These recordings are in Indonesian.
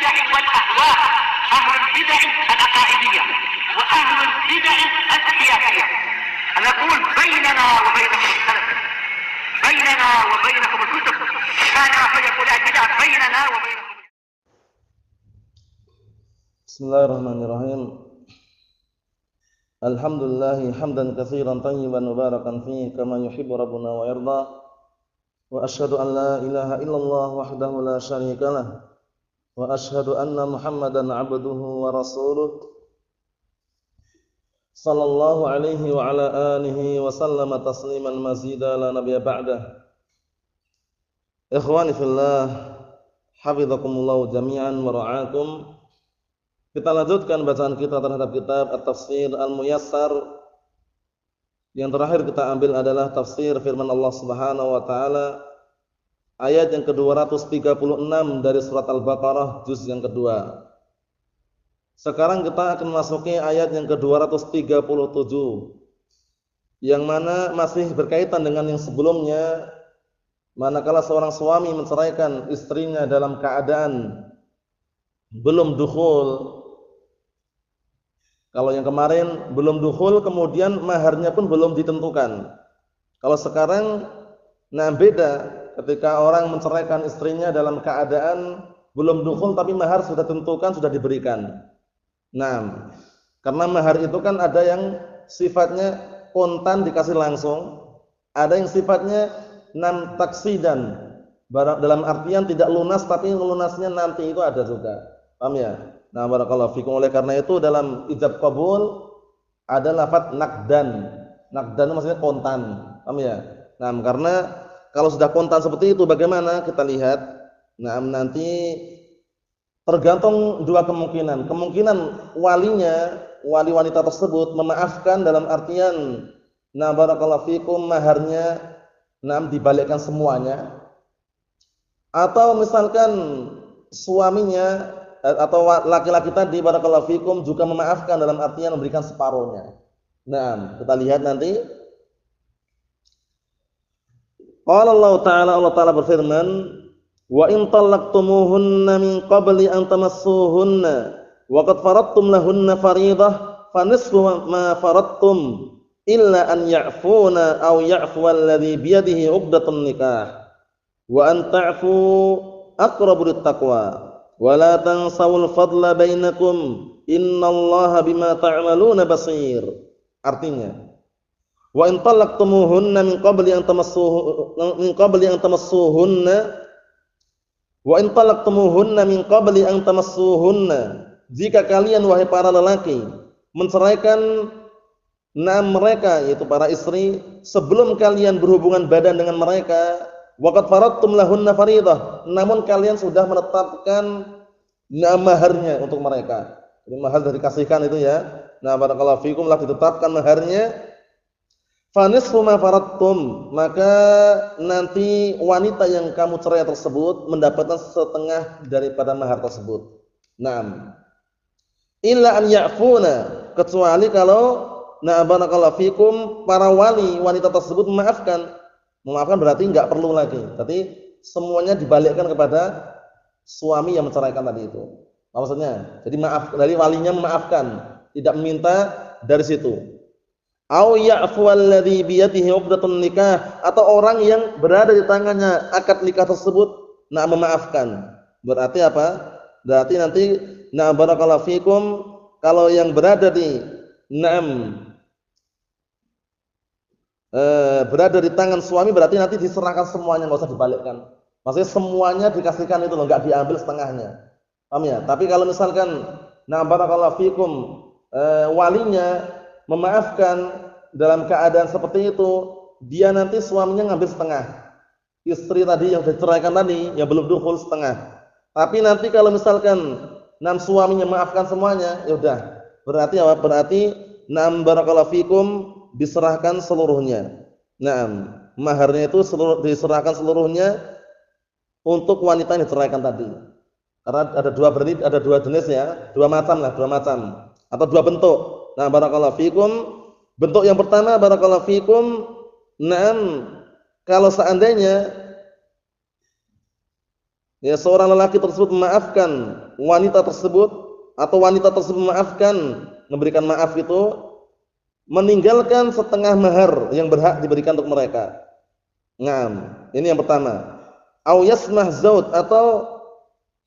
البدع والأهواء، أهل البدع العقائدية وأهل البدع السياسية. نقول بيننا وبينكم السلف، بيننا وبينكم الكتب، كان فيقول البدع بيننا وبينكم. Bismillahirrahmanirrahim. Alhamdulillah hamdan katsiran tayyiban mubarakan fihi kama yuhibbu rabbuna wa yarda. Wa asyhadu an la ilaha illallah wahdahu la syarikalah. Wa asyhadu anna Muhammadan 'abduhu wa rasuluh. Sallallahu alaihi wa ala alihi wa sallama tasliman mazida la nabiyya ba'dah. Ikhwani fillah, hafizakumullah jami'an wa ra'akum. Kita lanjutkan bacaan kita terhadap kitab At-Tafsir Al-Muyassar. Yang terakhir kita ambil adalah tafsir firman Allah Subhanahu wa taala ayat yang ke-236 dari surat Al-Baqarah juz yang kedua. Sekarang kita akan memasuki ayat yang ke-237 yang mana masih berkaitan dengan yang sebelumnya, manakala seorang suami menceraikan istrinya dalam keadaan belum dukhul. Kalau yang kemarin belum dukhul, kemudian maharnya pun belum ditentukan. Kalau sekarang beda, ketika orang menceraikan istrinya dalam keadaan belum dukhul tapi mahar sudah tentukan, sudah diberikan. Nah, karena mahar itu kan ada yang sifatnya kontan dikasih langsung, ada yang sifatnya taksidan, dalam artian tidak lunas tapi lunasnya nanti, itu ada juga. Paham ya? Nah, barakallahu fikum. Oleh karena itu dalam ijab qabul ada lafaz nakdan. Nakdan maksudnya kontan. Paham ya? Nah, karena kalau sudah kontan seperti itu bagaimana? Kita lihat. Nah, nanti tergantung dua kemungkinan. Kemungkinan walinya, wali wanita tersebut memaafkan dalam artian barakallahu fikum maharnya dibalikkan semuanya. Atau misalkan suaminya atau laki-laki tadi barakallahu fikum juga memaafkan dalam artian memberikan separuhnya. Nah, kita lihat nanti. Qala Allah Ta'ala berfirman, "Wa in talaqtumuhunna min qabli an tamassuhunna wa qad faradtum lahunna fariidah fa nisfu ma faradtum illa an ya'funa aw ya'fu alladhi bi yadihi 'uqdatun nikah wa an ta'fu aqrabu lit-taqwa. Wala tansawul fadla bainakum innallaha bima ta'maluna basir." Artinya, wa in talaqtumuhunna min qabli an tamassuhunna wa in talaqtumuhunna min qabli an tamassuhunna, jika kalian wahai para lelaki menceraikan mereka, yaitu para istri, sebelum kalian berhubungan badan dengan mereka, waqad faradtum lahunna fariidah, namun kalian sudah menetapkan maharnya untuk mereka. Jadi mahar sudah dikasihkan itu ya. Nah, barakallahu fikum, telah ditetapkan maharnya. Fa nisfu ma faradtum, maka nanti wanita yang kamu cerai tersebut mendapatkan setengah daripada mahar tersebut. Naam. Illa an ya'funa, kecuali kalau barakallahu fikum para wali wanita tersebut memaafkan. Memaafkan berarti enggak perlu lagi. Berarti semuanya dibalikkan kepada suami yang menceraikan tadi itu. Maksudnya, jadi maaf dari walinya memaafkan, tidak meminta dari situ. Au ya'fu alladhi bi yadihi 'uqdatun nikah, atau orang yang berada di tangannya akad nikah tersebut memaafkan. Berarti apa? Berarti nanti barakallahu fikum, kalau yang berada di berada di tangan suami berarti nanti diserahkan semuanya, enggak usah dibalikkan. Maksudnya semuanya dikasihkan itu loh, enggak diambil setengahnya. Paham ya? Tapi kalau misalkan barakallahu fikum walinya memaafkan dalam keadaan seperti itu, dia nanti suaminya ngambil setengah. Istri tadi yang diceraikan tadi yang belum dukhul setengah. Tapi nanti kalau misalkan suaminya memaafkan semuanya, ya udah. Berarti apa? Berarti barakallahu fikum diserahkan seluruhnya. Maharnya itu diserahkan seluruhnya untuk wanita yang diceraikan tadi. Karena ada dua jenis ya, dua macam atau dua bentuk. Barakallahu fikum, bentuk yang pertama barakallahu fikum, kalau seandainya ya seorang lelaki tersebut memaafkan wanita tersebut atau wanita tersebut memaafkan, memberikan maaf itu meninggalkan setengah mahar yang berhak diberikan untuk mereka. Naam, ini yang pertama. Au yasmah zauj, atau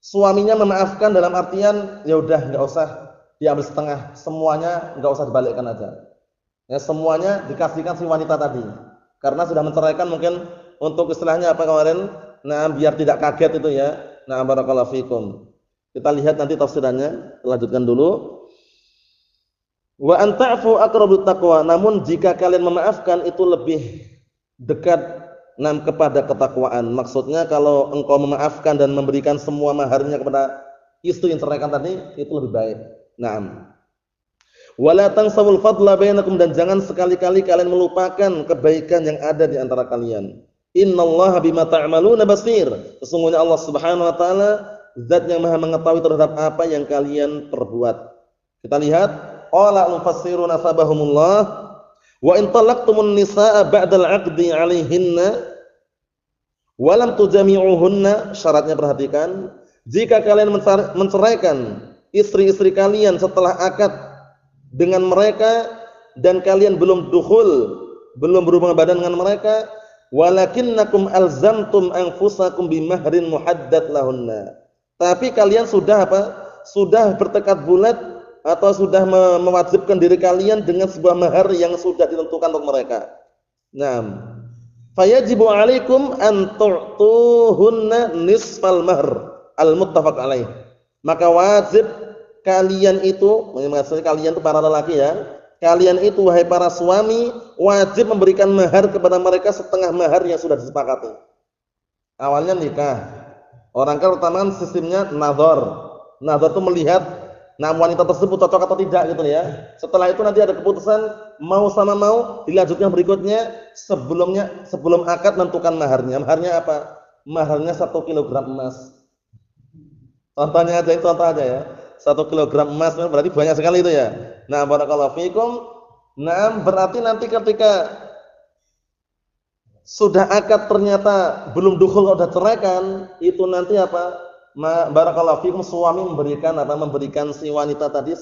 suaminya memaafkan dalam artian ya udah enggak usah diambil setengah, semuanya enggak usah dibalikkan aja. Ya semuanya dikasihkan si wanita tadi. Karena sudah menceraikan mungkin untuk istilahnya apa kemarin? Nah, biar tidak kaget itu ya. Nah, barakallahu fikum. Kita lihat nanti tafsirannya, lanjutkan dulu. Wa an ta'fu aqrabut taqwa, namun jika kalian memaafkan itu lebih dekat kepada ketakwaan. Maksudnya kalau engkau memaafkan dan memberikan semua maharnya kepada istri yang ceraikan tadi, itu lebih baik. Naam. Wala tansawul fadla bainakum, dan jangan sekali-kali kalian melupakan kebaikan yang ada di antara kalian. Innallaha bima ta'maluna basir. Sesungguhnya Allah Subhanahu wa taala zat yang Maha mengetahui terhadap apa yang kalian perbuat. Kita lihat, qala al-mufassiruna sabahumullah, wa in talaqtumun nisaa ba'dal 'aqdi 'alaihinna wa lam tujami'uhunna, syaratnya perhatikan, jika kalian menceraikan istri-istri kalian setelah akad dengan mereka dan kalian belum dukhul, belum berhubungan badan dengan mereka, walakinnakum alzamtum anfusakum bimahrin muhaddad lahunna, tapi kalian sudah apa? Sudah bertekad bulat atau sudah mewajibkan diri kalian dengan sebuah mahar yang sudah ditentukan untuk mereka. Naam. Fayajibu 'alaikum an tu'tuhunna nisfal mahr al-muttafaq alaih. Maka wajib kalian itu, maksudnya kalian itu para lelaki ya, kalian itu wahai para suami wajib memberikan mahar kepada mereka setengah mahar yang sudah disepakati. Awalnya nikah, orang kan pertama kan sistemnya nazar. Nazar itu melihat wanita tersebut cocok atau tidak gitu ya. Setelah itu nanti ada keputusan mau sama mau, dilanjutkan berikutnya sebelum akad menentukan maharnya. Maharnya apa? Maharnya 1 kilogram emas. Contohnya aja, itu contoh aja ya. 1 kilogram emas berarti banyak sekali itu ya. Nah, barakallahu fikum. Nah, berarti nanti ketika sudah akad ternyata belum dukhul, udah ceraikan, itu nanti apa? Barakallahu fikum, suami memberikan apa? Memberikan si wanita tadi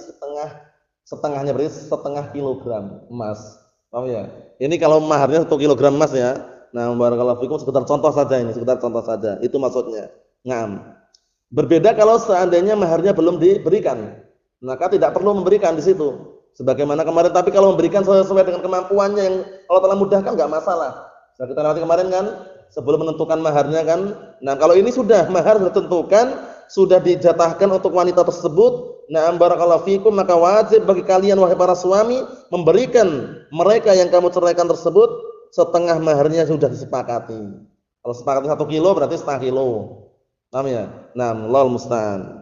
setengahnya, berarti setengah kilogram emas. Paham ya? Ini kalau maharnya 1 kilogram emas ya. Nah, barakallahu fikum, sekedar contoh saja ini, sekedar contoh saja. Itu maksudnya. Ngam. Berbeda kalau seandainya maharnya belum diberikan, maka tidak perlu memberikan di situ. Sebagaimana kemarin, tapi kalau memberikan sesuai dengan kemampuannya yang Allah telah mudahkan enggak masalah. Sudah kita lewati kemarin kan, sebelum menentukan maharnya kan. Nah, kalau ini sudah mahar sudah ditentukan, sudah dijatahkan untuk wanita tersebut, na'am barakallahu fikum, maka wajib bagi kalian wahai para suami memberikan mereka yang kamu ceraikan tersebut setengah maharnya sudah disepakati. Kalau sepakati 1 kilo berarti setengah kilo. Paham ya? Naam, Allahul musta'an.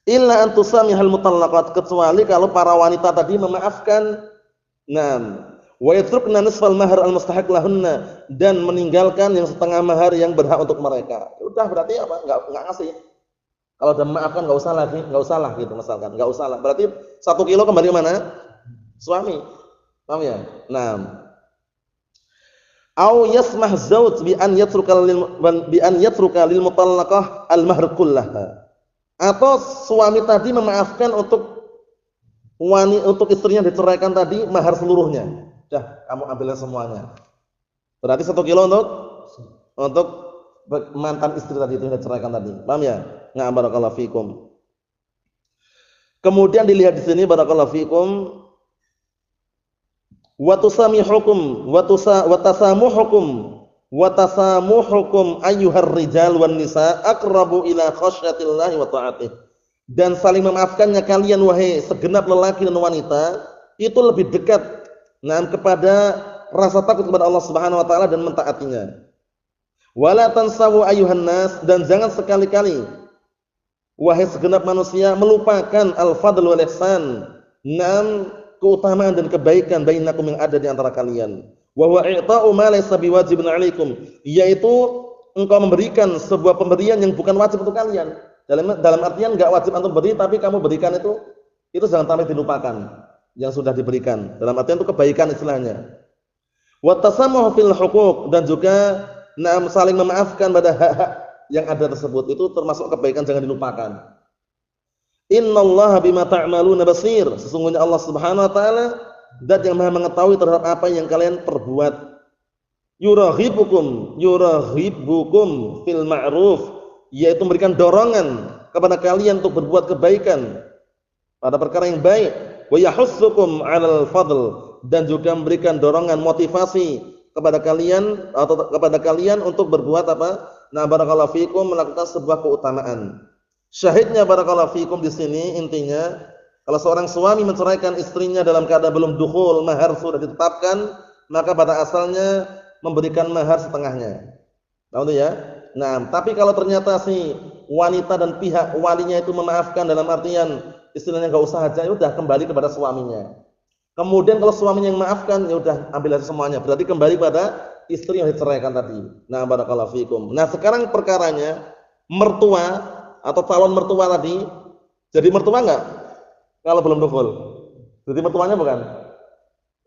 Illa an tusamihal mutallaqat, kecuali kalau para wanita tadi memaafkan, naam, wa yatrukna nisfal mahar al-mustahiq lahunna, dan meninggalkan yang setengah mahar yang berhak untuk mereka. Udah berarti apa? Enggak ngasih. Kalau udah memaafkan enggak usah lagi, enggak usah lah gitu misalkan. Enggak usah lah. Berarti 1 kilo kembali ke mana? Suami. Paham ya? Naam. Au yasmah zauj bi an yatruka lil mutallaqah al mahr kullaha, atau suami tadi memaafkan untuk istrinya diceraikan tadi mahar seluruhnya. Dah, kamu ambilnya semuanya. Berarti 1 kilo untuk mantan istri tadi itu yang diceraikan tadi. Paham ya? Na'am barakallahu fikum. Kemudian dilihat di sini barakallahu fikum, wa tusamihukum wa tasamuhukum ayyuhar rijal wan nisa aqrabu ila khasyatillahi wa ta'atih, dan saling memaafkannya kalian wahai segenap lelaki dan wanita itu lebih dekat kepada rasa takut kepada Allah Subhanahu wa taala dan mentaatinya. Wala tansawu ayyuhan nas, dan jangan sekali-kali wahai segenap manusia melupakan al-fadl wal ihsan, keutamaan dan kebaikan bainakum yang ada di antara kalian. Wa huwa i'ta'u ma laysa biwajibin 'alaikum, yaitu engkau memberikan sebuah pemberian yang bukan wajib untuk kalian. Dalam artian enggak wajib antum beri, tapi kamu berikan itu jangan sampai dilupakan yang sudah diberikan. Dalam artian itu kebaikan istilahnya. Wa tasammuhu fil huquq, dan juga saling memaafkan pada hak-hak yang ada tersebut, itu termasuk kebaikan, jangan dilupakan. Innallaha bima ta'maluna basir. Sesungguhnya Allah Subhanahu wa taala zat yang Maha mengetahui terhadap apa yang kalian perbuat. Yurahibukum fil ma'ruf, yaitu memberikan dorongan kepada kalian untuk berbuat kebaikan pada perkara yang baik. Wa yahussukum 'alal fadl, dan juga memberikan dorongan motivasi kepada kalian atau kepada kalian untuk berbuat apa? Nah, barakallahu fikum, melakukan sebuah keutamaan. Syahidnya barakallahu fikum di sini intinya kalau seorang suami menceraikan istrinya dalam keadaan belum dukhul, mahar sudah ditetapkan, maka pada asalnya memberikan mahar setengahnya. Tahu ya? Nah, tapi kalau ternyata si wanita dan pihak walinya itu memaafkan dalam artian istilahnya enggak usah aja, ya udah kembali kepada suaminya. Kemudian kalau suaminya yang maafkan, ya udah ambil aja semuanya. Berarti kembali pada istri yang diceraikan tadi. Nah, barakallahu fikum. Nah, sekarang perkaranya mertua atau calon mertua tadi jadi mertua enggak? Kalau belum dukhul. Jadi mertuanya bukan?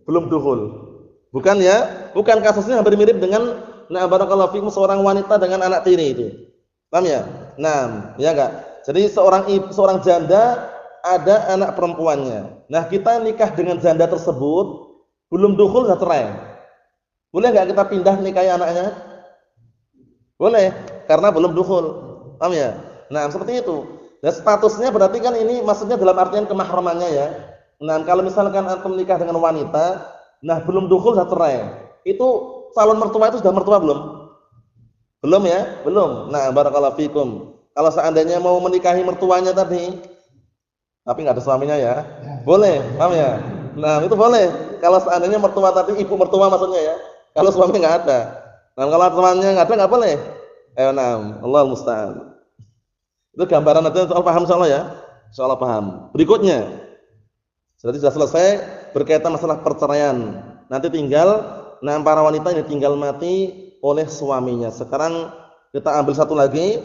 Belum dukhul. Bukan ya? Bukan, kasusnya hampir mirip dengan nah barakallahu fikum seorang wanita dengan anak tiri itu. Paham ya? Nah, ya enggak? Jadi seorang janda ada anak perempuannya. Nah, kita nikah dengan janda tersebut belum dukhul sudah cerai. Boleh enggak kita pindah nikahi anaknya? Boleh, karena belum dukhul. Paham ya? Nah, seperti itu. Dan statusnya berarti kan ini maksudnya dalam artian kemahramannya ya. Nah, kalau misalkan antum menikah dengan wanita, nah belum dukhul sudah cerai. Itu calon mertua itu sudah mertua belum? Belum ya? Belum. Nah, barakallahu fikum. Kalau seandainya mau menikahi mertuanya tadi, tapi enggak ada suaminya ya. Boleh, paham ya? Nah, itu boleh. Kalau seandainya mertua tadi ibu mertua maksudnya ya. Kalau suami enggak ada. Nah, kalau suaminya enggak ada enggak boleh. Nah, Allahul musta'an. Itu gambaran aja, soal paham insyaallah ya. Insyaallah paham. Berikutnya. Jadi sudah selesai berkaitan masalah perceraian. Nanti tinggal para wanita ini tinggal mati oleh suaminya. Sekarang kita ambil satu lagi.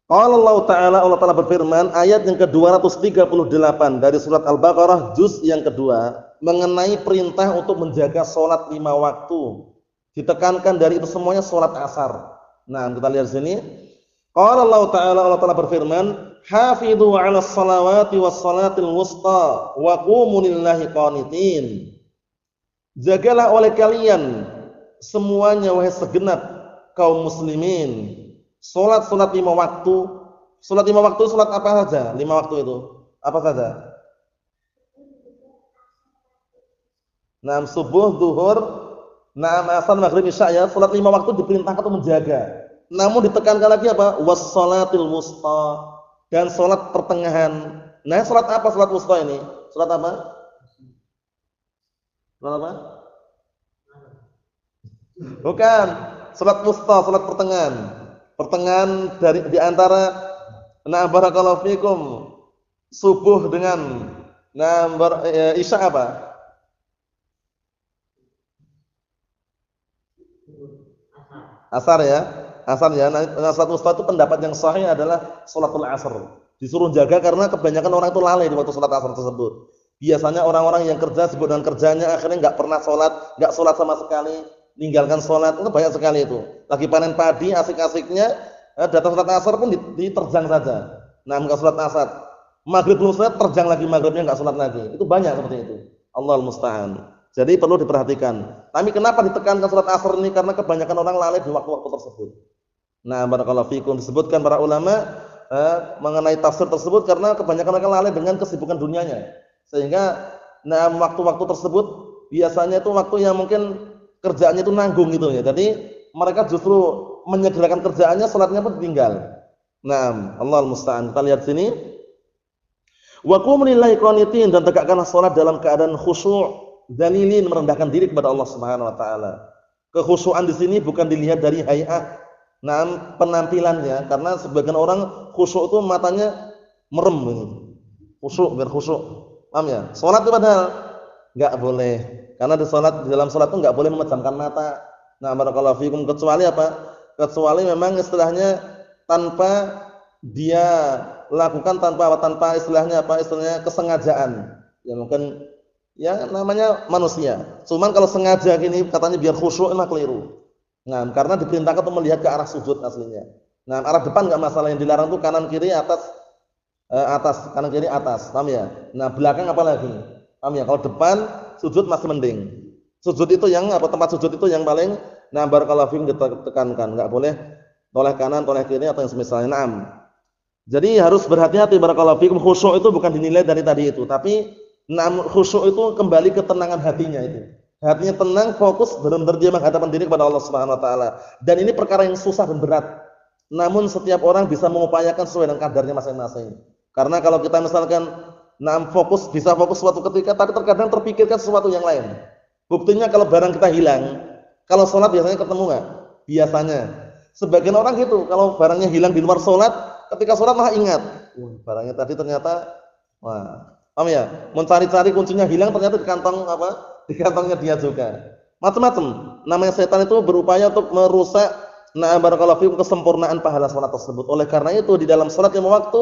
Qala Allah Ta'ala berfirman ayat yang ke-238 dari surat Al-Baqarah juz yang kedua mengenai perintah untuk menjaga salat 5 waktu. Ditekankan dari itu semuanya salat asar. Nah, kita lihat sini. Qala Allah Ta'ala berfirman, "Hafidhu 'alas salawati was salatil wusta wa qumu lillahi qanitin." Jagalah oleh kalian semuanya wahai segenap kaum muslimin salat-salat 5 waktu. Salat 5 waktu salat apa saja? 5 waktu itu apa saja? Nah, subuh, zuhur, asar, maghrib, isya ya. Salat 5 waktu diperintahkan untuk menjaga. Namun ditekankan lagi apa? Was-salatil wusta, dan salat pertengahan. Nah, salat apa salat wusta ini? Salat apa? Salat apa? Bukan. Salat wusta, salat pertengahan. Pertengahan dari di antara barakallahu fikum subuh dengan isya apa? Asar ya. Asar ya. Nah, salat wusta itu pendapat yang sahih adalah salatul asar. Disuruh jaga karena kebanyakan orang itu lalai di waktu salat asar tersebut. Biasanya orang-orang yang kerja sibuk dengan kerjanya akhirnya enggak pernah salat, enggak salat sama sekali, meninggalkan salat. Itu banyak sekali itu. Lagi panen padi asik-asiknya datang salat asar pun diterjang saja. Nah, enggak salat asar. Maghrib belum salat terjang lagi maghribnya enggak salat lagi. Itu banyak seperti itu. Allahul musta'an. Jadi perlu diperhatikan. Tapi kenapa ditekankan salat asar ini? Karena kebanyakan orang lalai di waktu-waktu tersebut. Nah, barakallahu fikum, disebutkan para ulama mengenai tafsir tersebut karena kebanyakan mereka lalai dengan kesibukan dunianya. Sehingga waktu-waktu tersebut biasanya itu waktu yang mungkin kerjaannya itu nanggung gitu ya. Jadi mereka justru menyegerakan kerjaannya, salatnya pun ditinggal. Nah, Allahul musta'an. Kita lihat sini. Wa qumu lillahi qanitin, dan tegakkanlah salat dalam keadaan khusyuk, dzalilin, merendahkan diri kepada Allah Subhanahu wa taala. Kekhusyuan di sini bukan dilihat dari hay'ah, penampilannya, karena sebagian orang khusyuk itu matanya merem ini. Khusyuk biar khusyuk. Paham ya? Salat itu padahal enggak boleh. Karena di dalam salat itu enggak boleh memejamkan mata. Nah, barakallahu fikum, kecuali apa? Kecuali memang istilahnya tanpa dia lakukan tanpa istilahnya kesengajaan. Ya mungkin ya namanya manusia. Cuman kalau sengaja gini katanya biar khusyuk, emang keliru. Nah, karena diperintahkan untuk melihat ke arah sujud aslinya. Nah, arah depan enggak masalah, yang dilarang itu kanan kiri, atas atas, kanan kiri atas, paham ya? Nah, belakang apa lagi? Paham ya? Kalau depan sujud masih mending. Sujud itu yang apa, tempat sujud itu yang paling barakallahu fikum ditekankan, enggak boleh toleh kanan, toleh kiri atau yang semisalnya. Naam. Jadi harus berhati-hati barakallahu fikum, khusyuk itu bukan dinilai dari tadi itu, tapi khusyuk itu kembali ketenangan hatinya itu. Hatinya tenang, fokus, benar-benar dia menghadapkan diri kepada Allah Subhanahu wa taala. Dan ini perkara yang susah dan berat. Namun setiap orang bisa mengupayakan sesuai dengan kadarnya masing-masing. Karena kalau kita misalkan fokus, bisa fokus suatu ketika, tapi terkadang terpikirkan sesuatu yang lain. Buktinya kalau barang kita hilang, kalau sholat biasanya ketemu nggak? Biasanya. Sebagian orang gitu, kalau barangnya hilang di luar sholat, ketika sholat malah ingat, barangnya tadi ternyata, paham ya? Mencari-cari kuncinya hilang, ternyata di kantong apa? Di kantongnya dia juga. Macam-macam. Namanya setan itu berupaya untuk merusak barakallahu fikum kesempurnaan pahala sholat tersebut. Oleh karena itu di dalam sholat lima waktu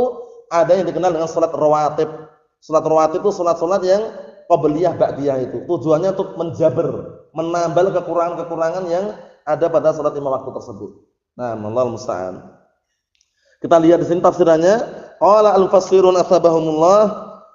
ada yang dikenal dengan sholat rawatib. Sholat rawatib itu sholat-sholat yang qabliyah ba'diyah itu. Tujuannya untuk menjaber, menambal kekurangan-kekurangan yang ada pada sholat lima waktu tersebut. Nah, Allahu musta'an. Kita lihat di sini tafsirannya. Qala al-mufassirun asbahumullah,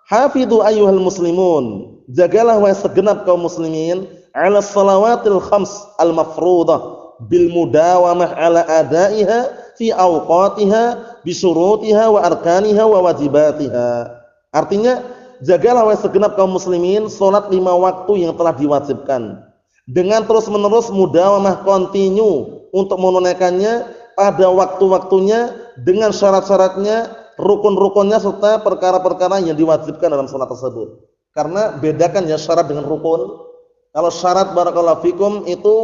hafidhu ayyuhal muslimun. Jagalah wahai segenap kaum muslimin 'ala shalawatil khams al-mafruḍah bil mudawamah 'ala adaiha fi awqatiha bi syurutiha wa arkaniha wa wajibatiha. Artinya, jagalah wahai segenap kaum muslimin salat lima waktu yang telah diwajibkan dengan terus-menerus mudawamah, kontinu untuk menunaikannya pada waktu-waktunya dengan syarat-syaratnya, rukun-rukunnya serta perkara-perkara yang diwajibkan dalam salat tersebut. Karena bedakan ya syarat dengan rukun. Kalau syarat barakallahu fikum itu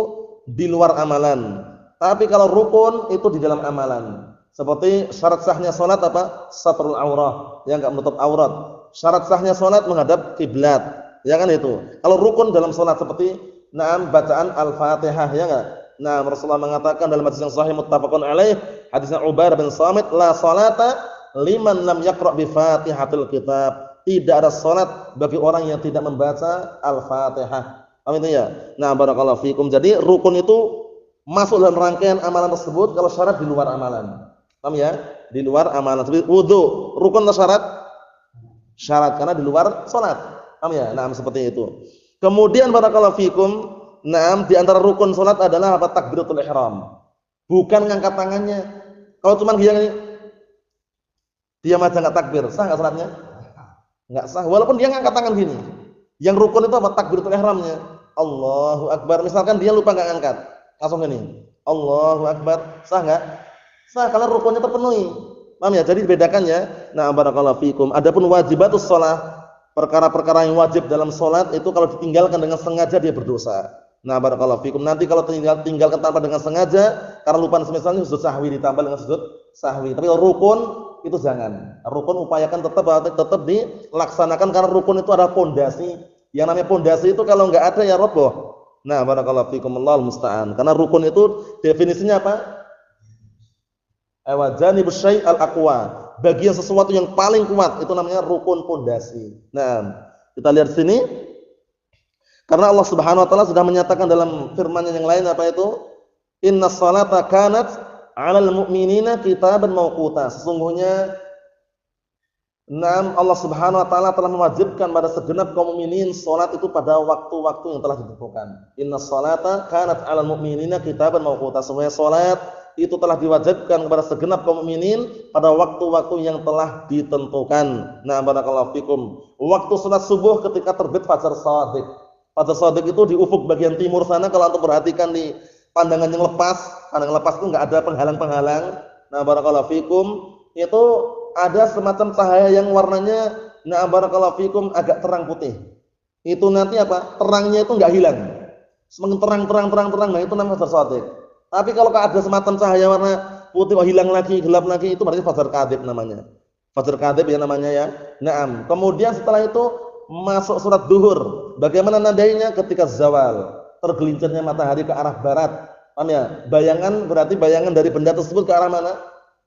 di luar amalan. Tapi kalau rukun itu di dalam amalan. Seperti syarat sahnya salat apa? Satrul aurah, yang enggak menutup aurat. Syarat sahnya salat menghadap kiblat. Ya kan itu. Kalau rukun dalam salat seperti bacaan Al-Fatihah, ya enggak? Nah, Rasulullah mengatakan dalam hadis yang sahih muttafaqun alaih, hadisnya Ubadah bin Samit, la salata liman lam yaqra bi Fatihatil kitab. Tidak ada salat bagi orang yang tidak membaca Al-Fatihah. Paham itu ya? Nah, barakallahu fikum. Jadi rukun itu masuk dalam rangkaian amalan tersebut kalau syarat di luar amalan. Paham ya? Di luar amalan. Seperti wudu, rukun atau syarat? Syarat karena di luar salat. Paham ya? Nah, seperti itu. Kemudian barakallahu fikum, di antara rukun salat adalah apa? Takbiratul ihram. Bukan ngangkat tangannya. Kalau cuma dia aja enggak takbir, sah enggak salatnya? Enggak sah, walaupun dia ngangkat tangan gini. Yang rukun itu apa? Takbiratul ihramnya. Allahu akbar. Misalkan dia lupa enggak ngangkat, langsung gini. Allahu akbar. Sah enggak? Sah kalau rukunnya terpenuhi. Paham ya? Jadi dibedakan ya. Nah, barakallahu fikum. Adapun wajibatus shalah, perkara-perkara yang wajib dalam salat itu kalau ditinggalkan dengan sengaja dia berdosa. Nah, barakallahu fikum. Nanti kalau tinggalkan tanpa dengan sengaja karena lupa misalnya sujud sahwi ditambah dengan sujud sahwi. Tapi kalau rukun itu jangan. Rukun upayakan tetap dilaksanakan karena rukun itu adalah pondasi. Yang namanya pondasi itu kalau enggak ada ya roboh. Nah, barakallahu fikum, Allahul musta'an. Karena rukun itu definisinya apa? Janibus syai' al-aqwa. Bagian sesuatu yang paling kuat itu namanya rukun pondasi. Nah, kita lihat sini. Karena Allah Subhanahu wa taala sudah menyatakan dalam firman-Nya yang lain apa itu? Innas salata kanat 'alal mu'minina kitaban mawquta. Sesungguhnya Allah Subhanahu wa taala telah mewajibkan pada segenap kaum mukminin salat itu pada waktu-waktu yang telah ditentukan. Innas salata kanat 'alal mu'minina kitaban mawquta. Sesungguhnya salat itu telah diwajibkan kepada segenap kaum mukminin pada waktu-waktu yang telah ditentukan. Nah, barakallahu fikum. Waktu salat subuh ketika terbit fajar shadiq. Fajar shadiq itu di ufuk bagian timur sana, kalau antum perhatikan di pandangan yang lepas itu enggak ada penghalang-penghalang. Nah, barakallahu fikum, itu ada semacam cahaya yang warnanya barakallahu fikum agak terang putih. Itu nanti apa? Terangnya itu enggak hilang. Semakin terang, nah itu namanya fajar shadiq. Tapi kalau ada semacam cahaya warna putih hilang lagi, gelap lagi, itu berarti fajar kadhib namanya. Fajar kadhib ya namanya ya. Naam. Kemudian setelah itu masuk surat duhur. Bagaimana nandainya? Ketika zawal, tergelincirnya matahari ke arah barat. Paham ya? Bayangan berarti bayangan dari benda tersebut ke arah mana?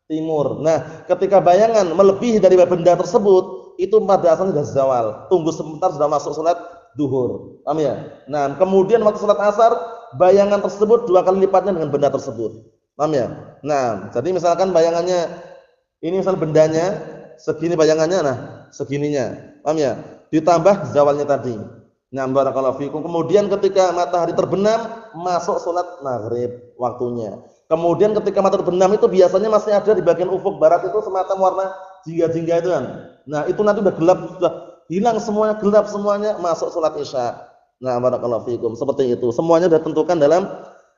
Timur. Nah, ketika bayangan melebihi dari benda tersebut, itu pada asalnya sudah zawal. Tunggu sebentar sudah masuk salat duhur. Paham ya? Nah, kemudian waktu salat asar, bayangan tersebut 2 kali lipatnya dengan benda tersebut. Paham ya? Nah, jadi misalkan bayangannya ini misal bendanya Segini bayangannya, nah segininya. Paham ya? Ditambah zawalnya tadi. Nah, barakallahu fikum. Kemudian ketika matahari terbenam, masuk salat maghrib waktunya. Kemudian ketika matahari terbenam itu biasanya masih ada di bagian ufuk barat itu semacam warna jingga-jingga itu kan. Nah, itu nanti udah gelap, sudah hilang semuanya, gelap semuanya, masuk salat Isya. Nah, barakallahu fikum. Seperti itu. Semuanya sudah tentukan dalam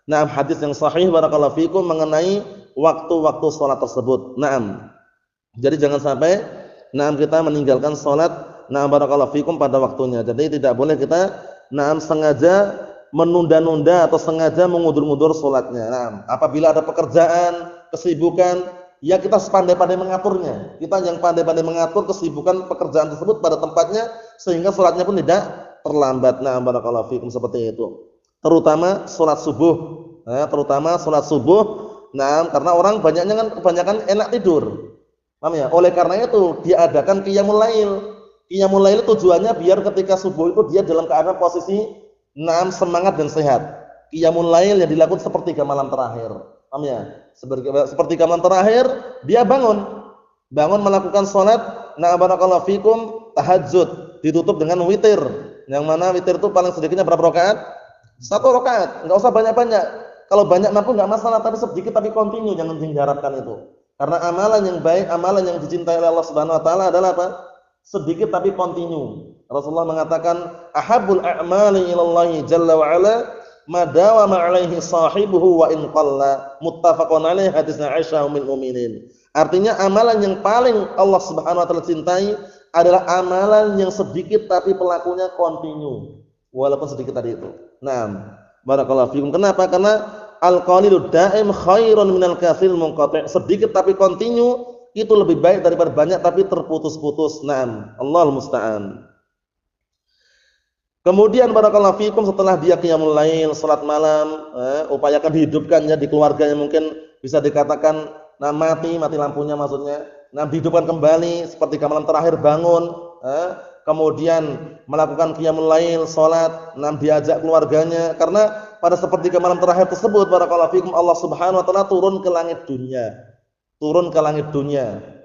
hadis yang sahih barakallahu fikum mengenai waktu-waktu salat tersebut. Naam. Jadi jangan sampai kita meninggalkan salat barakallahu fikum pada waktunya. Jadi tidak boleh kita sengaja menunda-nunda atau sengaja mengundur-undur salatnya. Apabila ada pekerjaan, kesibukan, ya kita sepandai-pandai mengaturnya. Kita yang pandai-pandai mengatur kesibukan pekerjaan tersebut pada tempatnya sehingga salatnya pun tidak terlambat. Barakallahu fikum seperti itu. Terutama salat subuh. Karena orang kebanyakan enak tidur. Paham ya? Oleh karena itu diadakan qiyamul lail. Qiyamul lail tujuannya biar ketika subuh itu dia dalam keadaan posisi semangat dan sehat. Qiyamul lail yang dilakukan sepertiga malam terakhir. Paham ya? Sepertiga malam terakhir dia bangun melakukan salat barakallahu fikum tahajud, ditutup dengan witir. Yang mana witir itu paling sedikitnya berapa rakaat? 1 rakaat. Enggak usah banyak-banyak. Kalau banyak mampu enggak masalah, tapi sedikit tapi kontinu, jangan diharapkan itu. Karena amalan yang baik, amalan yang dicintai oleh Allah Subhanahu wa taala adalah apa? Sedikit tapi kontinu. Rasulullah mengatakan, "Ahabbul a'mali ilallahi jalla wa ala ma dawama 'alaihi sahibuhu wa in qalla." Muttafaqun alaih, hadisnya Aisyah ummul mukminin. Artinya amalan yang paling Allah Subhanahu wa taala cintai adalah amalan yang sedikit tapi pelakunya kontinu. Walaupun sedikit tadi itu. Barakallahu fikum. Kenapa? Karena al-qalilu daim khairun minal katsiril munqati'. Sedikit tapi kontinu itu lebih baik daripada banyak tapi terputus-putus. Allahul musta'an. Kemudian barakallahu fikum setelah dia qiyamul lail, salat malam, upayakan dihidupkannya di keluarganya, mungkin bisa dikatakan mati lampunya maksudnya. Dihidupkan kembali seperti malam terakhir bangun, kemudian melakukan qiyamul lail, salat, diajak keluarganya karena pada sepertiga malam terakhir tersebut barakallahu fikum Allah Subhanahu wa taala turun ke langit dunia.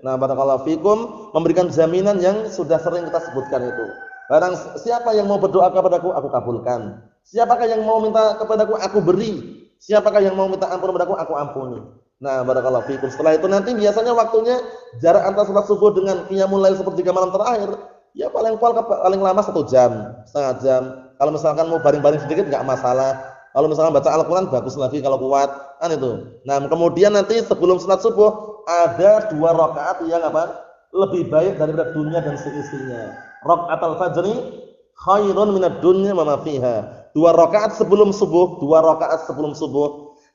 Barakallahu fikum memberikan jaminan yang sudah sering kita sebutkan itu. Barang siapa yang mau berdoa kepadaku, aku kabulkan. Siapakah yang mau minta kepadaku, aku beri. Siapakah yang mau minta ampun kepadaku, aku ampuni. Barakallahu fikum. Setelah itu nanti biasanya waktunya jarak antara salat subuh dengan qiyamul lail sepertiga malam terakhir, ya paling lama 1 jam, setengah jam. Kalau misalkan mau baring-baring sedikit enggak masalah. Kalau misalkan baca Al-Qur'an bagus lagi kalau kuat, itu. Kemudian nanti sebelum salat subuh ada 2 rakaat yang lebih baik daripada dunia dan seisinya. Rakaatul fajri khairun minad dunya wa ma fiha. 2 rakaat sebelum subuh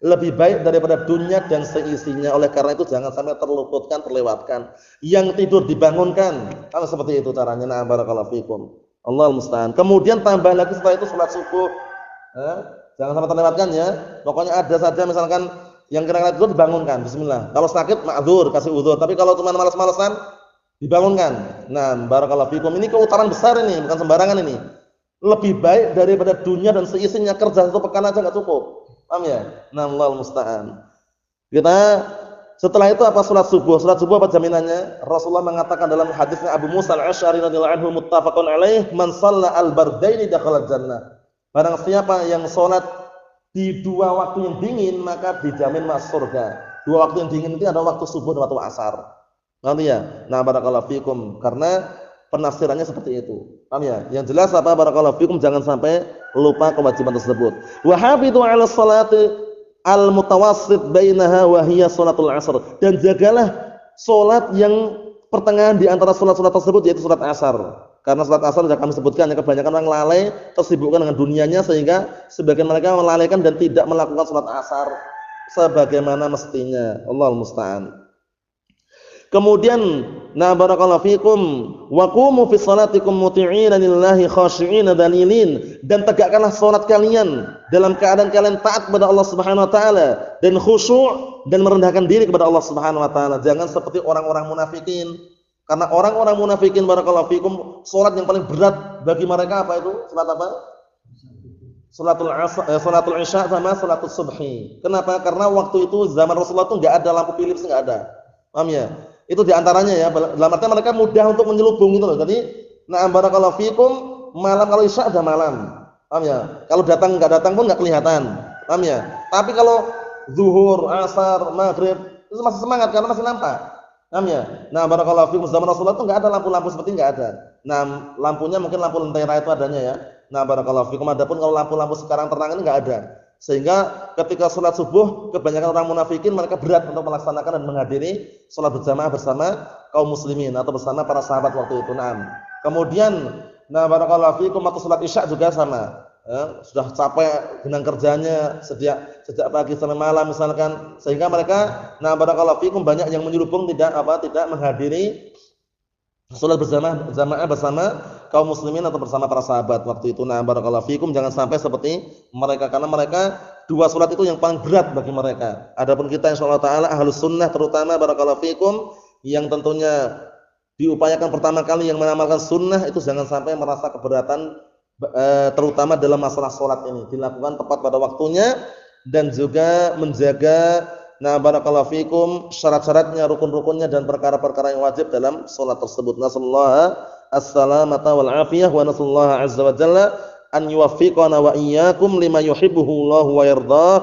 lebih baik daripada dunia dan seisinya. Oleh karena itu jangan sampai terlewatkan. Yang tidur dibangunkan. Kalau seperti itu caranya. Barakallahu fikum. Allahul musta'an. Kemudian tambah lagi setelah itu salat subuh. Jangan sampai terlewatkan ya. Pokoknya ada saja misalkan yang kira-kira itu dibangunkan. Bismillah. Kalau sakit ma'dzur, kasih udzur. Tapi kalau cuma malas-malasan dibangunkan. Barakallahu fikum. Ini keutamaan besar ini, bukan sembarangan ini. Lebih baik daripada dunia dan seisinya. Kerja 1 pekan aja enggak cukup. Paham ya? Allahul musta'an. Kita setelah itu apa? Salat subuh. Salat subuh apa jaminannya? Rasulullah mengatakan dalam hadisnya Abu Musa al-Asy'ari radhiyallahu anhu muttafaqun alaih, "Man shalla al-bardaini dakhala jannah." Barang siapa yang salat di 2 waktu yang dingin maka dijamin masuk surga. 2 waktu yang dingin itu adalah waktu subuh dan waktu asar. Ngerti ya? Barakallahu fikum. Karena penafsirannya seperti itu. Paham ya? Yang jelas apa? Barakallahu fikum, jangan sampai lupa kewajiban tersebut. Wa hafizu 'ala sholati al-mutawassit bainaha wa hiya sholatul 'asr. Dan jagalah salat yang pertengahan di antara salat-salat tersebut, yaitu salat asar. Karena salat asar sudah kami sebutkan ya, kebanyakan orang lalai, tersibukkan dengan dunianya sehingga sebagian mereka melalaikan dan tidak melakukan salat asar sebagaimana mestinya. Allahul musta'an. Kemudian barakallahu fikum wa qumu fi sholatikum muti'ina lillahi khashi'ina dalilin, dan tegakkanlah salat kalian dalam keadaan kalian taat kepada Allah Subhanahu wa taala dan khusyuk dan merendahkan diri kepada Allah Subhanahu wa taala. Jangan seperti orang-orang munafikin. Karena orang-orang munafikin barakallahu fikum salat yang paling berat bagi mereka apa itu? Salat apa? Salatul Isya sama salatul subhi. Kenapa? Karena waktu itu zaman Rasulullah itu enggak ada lampu Philips, enggak ada. Paham ya? Itu diantaranya ya. Dalam artian mereka mudah untuk menyelubung gitu loh. Jadi, na'am barakallahu fikum, malam kalau isya ada malam. Paham ya? Kalau datang enggak datang pun enggak kelihatan. Paham ya? Tapi kalau zuhur, asar, maghrib itu masih semangat karena masih nampak. Paham ya? Nah, barakallahu fikum, zaman Rasulullah itu enggak ada lampu-lampu seperti enggak ada. Nah, lampunya mungkin lampu lentera itu adanya ya. Nah, barakallahu fikum, adapun kalau lampu-lampu sekarang terang ini enggak ada. Sehingga ketika sholat subuh kebanyakan orang munafikin mereka berat untuk melaksanakan dan menghadiri sholat berjamaah bersama kaum muslimin atau bersama para sahabat waktu itu. Naam. Kemudian, nah barakallahu fikum, waktu sholat isya juga sama. Ya, sudah capek dengan kerjanya sejak pagi sampai malam misalkan, sehingga mereka, nah barakallahu fikum, banyak yang menyelubung tidak menghadiri salat berjamaah bersama kaum muslimin atau bersama para sahabat waktu itu. Nah, barakallahu fikum, jangan sampai seperti mereka, karena mereka dua salat itu yang paling berat bagi mereka. Adapun kita insyaallah taala ahlus sunnah terutama barakallahu fikum yang tentunya diupayakan pertama kali yang mengamalkan sunnah itu jangan sampai merasa keberatan terutama dalam masalah salat ini, dilakukan tepat pada waktunya dan juga menjaga, nah barakallahu fikum, syarat-syaratnya, rukun-rukunnya dan perkara-perkara yang wajib dalam salat tersebut. Nasallahu as-salamata wal afiyah wa nasallahu azza wa jalla an yuwaffiqana wa iyyakum lima yuhibbuhu Allah wa yardah.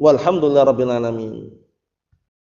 Walhamdulillahirabbil alamin.